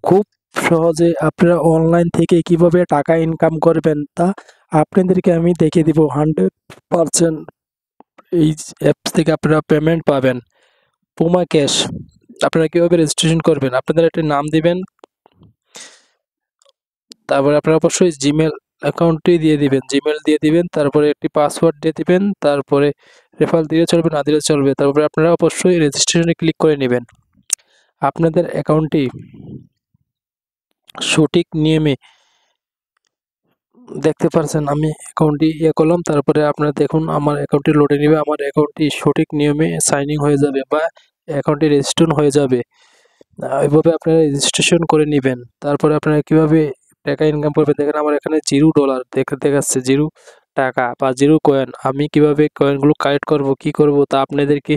খুব সহজে আপনারা অনলাইন থেকে কিভাবে টাকা ইনকাম করবেন তা আপনাদেরকে আমি দেখিয়ে দিব। 100% এই অ্যাপস থেকে আপনারা পেমেন্ট পাবেন। পুমা ক্যাশ আপনারা কিভাবে রেজিস্ট্রেশন করবেন, আপনাদের একটা নাম দিবেন, তারপরে আপনারা অবশ্যই জিমেল অ্যাকাউন্টটি দিয়ে দিবেন, জিমেল দিয়ে দিবেন, তারপরে একটি পাসওয়ার্ড দিয়ে দিবেন, তারপরে রেফারেল দিলে চলবে, না দিলে চলবে। তারপরে আপনারা অবশ্যই রেজিস্ট্রেশনে ক্লিক করে নেবেন। আপনাদের অ্যাকাউন্টটি সঠিক নিয়মে দেখতে পারছেন, আমি অ্যাকাউন্টটি করলাম, তারপরে আপনারা দেখুন আমার অ্যাকাউন্টটি লোডে নেবে, আমার অ্যাকাউন্টটি সঠিক নিয়মে সাইন ইন হয়ে যাবে বা অ্যাকাউন্টটি রেজিস্ট্রেশন হয়ে যাবে। এভাবে আপনারা রেজিস্ট্রেশন করে নেবেন। তারপরে আপনারা কিভাবে টাকা ইনকাম করবেন দেখেন, আমার এখানে $0 দেখাচ্ছে, 0 টাকা বা 0 কয়েন। আমি কিভাবে কয়েনগুলো কালেক্ট করব, কি করব তা আপনাদেরকে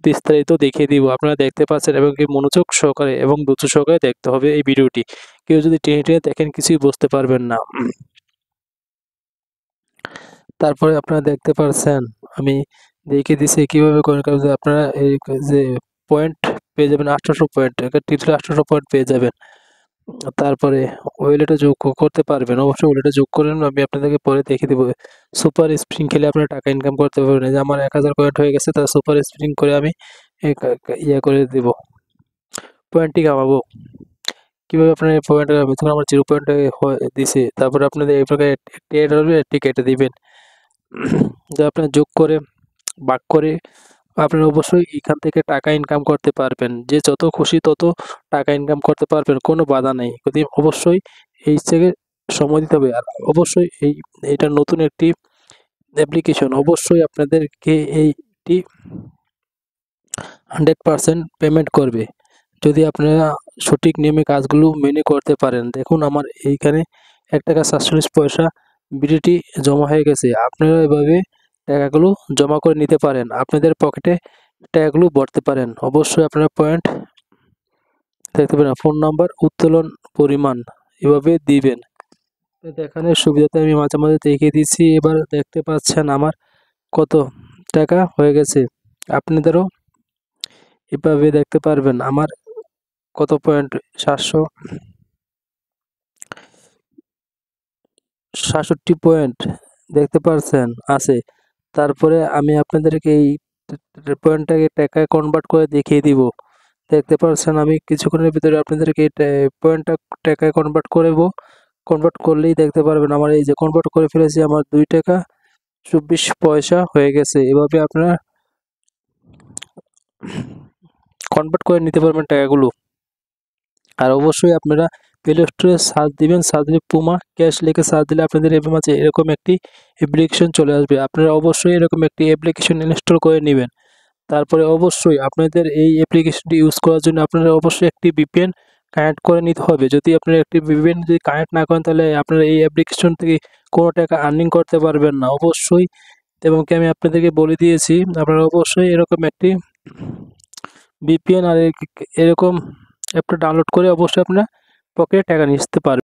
বিস্তারিত দেখিয়ে দিব। আপনারা দেখতে পাচ্ছেন এবং কি মনোযোগ সহকারে এবং ধৈর্য সহকারে দেখতে হবে এই ভিডিওটি। কেউ যদি টেনে টেনে দেখেন কিছুই বুঝতে পারবেন না। তারপরে আপনারা দেখতে পারছেন আমি দেখিয়ে দিছি কিভাবে কয়েন কাটতে। আপনারা এই যে পয়েন্ট পেয়ে যাবেন 1800 পয়েন্ট, টিপলে 1800 পয়েন্ট পেয়ে যাবেন। তারপরে ওয়ালেটে যোগ করতে পারবেন, অবশ্যই ওয়ালেটে যোগ করেন, আমি আপনাদেরকে পরে দেখিয়ে দেবো। সুপার স্প্রিং খেলে আপনারা টাকা ইনকাম করতে পারবেন। যে আমার 1000 পয়েন্ট হয়ে গেছে, তার সুপার স্প্রিং করে আমি করে দেব, পয়েন্টটি কামাবো। কিভাবে আপনার এই পয়েন্ট তখন আমার 0 পয়েন্ট দিছে, তারপরে আপনাদের এই প্রকার একটি অ্যাড হবে, একটি কেটে দিবেন। যা আপনার যোগ করে ভাগ করে আপনারা অবশ্যই এখান থেকে টাকা ইনকাম করতে পারবেন। যে যত খুশি তত টাকা ইনকাম করতে পারবেন, কোনো বাধা নেই। যদি অবশ্যই এই থেকে সময় দিতে হবে। আর অবশ্যই এটা নতুন একটি অ্যাপ্লিকেশন, অবশ্যই আপনাদেরকে এইটি 100% পেমেন্ট করবে যদি আপনারা সঠিক নিয়মে কাজগুলো মেনে করতে পারেন। দেখুন আমার এইখানে $1.47 বিডিটি জমা হয়ে গেছে। আপনারা এভাবে টাকাগুলো জমা করে নিতে পারেন, আপনাদের পকেটে টাকাগুলো ভরতে পারেন। অবশ্যই আপনারা পয়েন্ট দেখতে পারেন, ফোন নাম্বার, উত্তোলন পরিমাণ এভাবে দিবেন। দেখানোর সুবিধাতে আমি মাঝে মাঝে দেখিয়ে দিচ্ছি। এবার দেখতে পাচ্ছেন আমার কত টাকা হয়ে গেছে। আপনাদেরও এভাবে দেখতে পারবেন আমার কত পয়েন্ট, 767 পয়েন্ট দেখতে পারছেন আছে। তারপরে আমি আপনাদেরকে এই পয়েন্টটাকে টাকায় কনভার্ট করে দেখিয়ে দিব। দেখতে পাচ্ছেন আমি কিছুক্ষণের ভিতরে আপনাদেরকে পয়েন্টটা টাকায় কনভার্ট করলেই দেখতে পারবেন আমার এই যে কনভার্ট করে ফেলেছি, আমার $2.24 হয়ে গেছে। এভাবে আপনারা কনভার্ট করে নিতে পারবেন টাকাগুলো। আর অবশ্যই আপনারা প্লে স্টোরে সার্চ দিবেন, সার্চ দিলে পুমা ক্যাশ লিখে সার্চ দিলে আপনাদের এর মাঝে এরকম একটি অ্যাপ্লিকেশন চলে আসবে। আপনারা অবশ্যই এরকম একটি অ্যাপ্লিকেশন ইনস্টল করে নেবেন। তারপরে অবশ্যই আপনাদের এই অ্যাপ্লিকেশনটি ইউজ করার জন্য আপনারা অবশ্যই একটি VPN কানেক্ট করে নিতে হবে। যদি আপনারা একটি VPN যদি কানেক্ট না করেন তাহলে আপনারা এই অ্যাপ্লিকেশন থেকে কোনো টাকা আর্নিং করতে পারবেন না অবশ্যই। এবং কি আমি আপনাদেরকে বলে দিয়েছি আপনারা অবশ্যই এরকম একটি VPN আর এরকম অ্যাপটা ডাউনলোড করে অবশ্যই আপনারা পকেটে টাকা নিতে পারবেন।